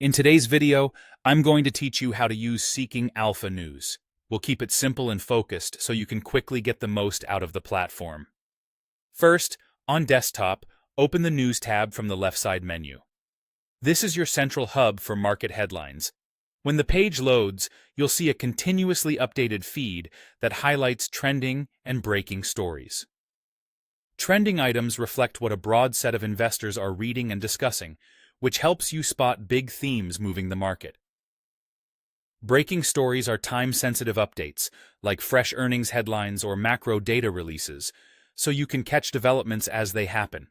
In today's video, I'm going to teach you how to use Seeking Alpha News. We'll keep it simple and focused so you can quickly get the most out of the platform. First, on desktop, open the News tab from the left side menu. This is your central hub for market headlines. When the page loads, you'll see a continuously updated feed that highlights trending and breaking stories. Trending items reflect what a broad set of investors are reading and discussing, which helps you spot big themes moving the market. Breaking stories are time-sensitive updates, like fresh earnings headlines or macro data releases, so you can catch developments as they happen.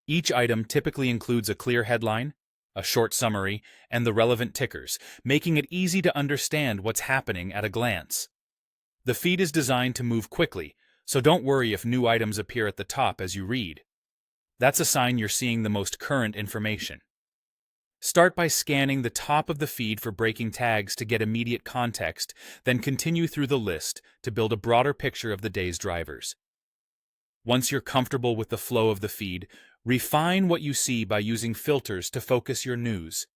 Each item typically includes a clear headline, a short summary, and the relevant tickers, making it easy to understand what's happening at a glance. The feed is designed to move quickly, so don't worry if new items appear at the top as you read. That's a sign you're seeing the most current information. Start by scanning the top of the feed for breaking tags to get immediate context, then continue through the list to build a broader picture of the day's drivers. Once you're comfortable with the flow of the feed, refine what you see by using filters to focus your news.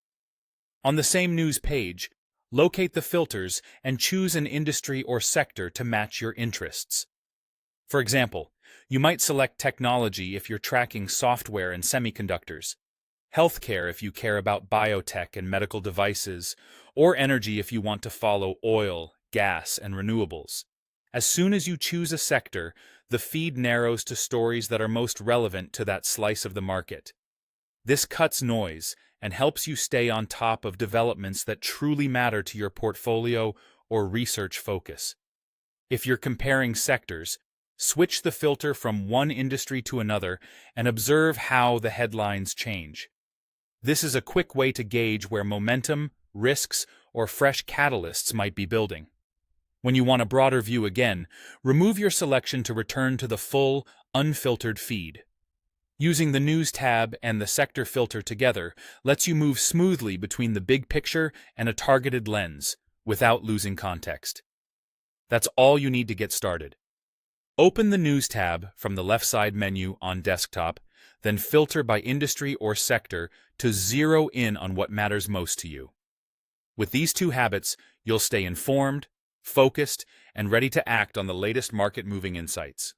On the same news page, locate the filters and choose an industry or sector to match your interests. For example, you might select technology if you're tracking software and semiconductors, healthcare if you care about biotech and medical devices, or energy if you want to follow oil, gas, and renewables. As soon as you choose a sector, the feed narrows to stories that are most relevant to that slice of the market. This cuts noise and helps you stay on top of developments that truly matter to your portfolio or research focus. If you're comparing sectors, switch the filter from one industry to another and observe how the headlines change. This is a quick way to gauge where momentum, risks, or fresh catalysts might be building. When you want a broader view again, remove your selection to return to the full, unfiltered feed. Using the News tab and the Sector filter together lets you move smoothly between the big picture and a targeted lens, without losing context. That's all you need to get started. Open the News tab from the left side menu on desktop, then filter by industry or sector to zero in on what matters most to you. With these two habits, you'll stay informed, focused, and ready to act on the latest market-moving insights.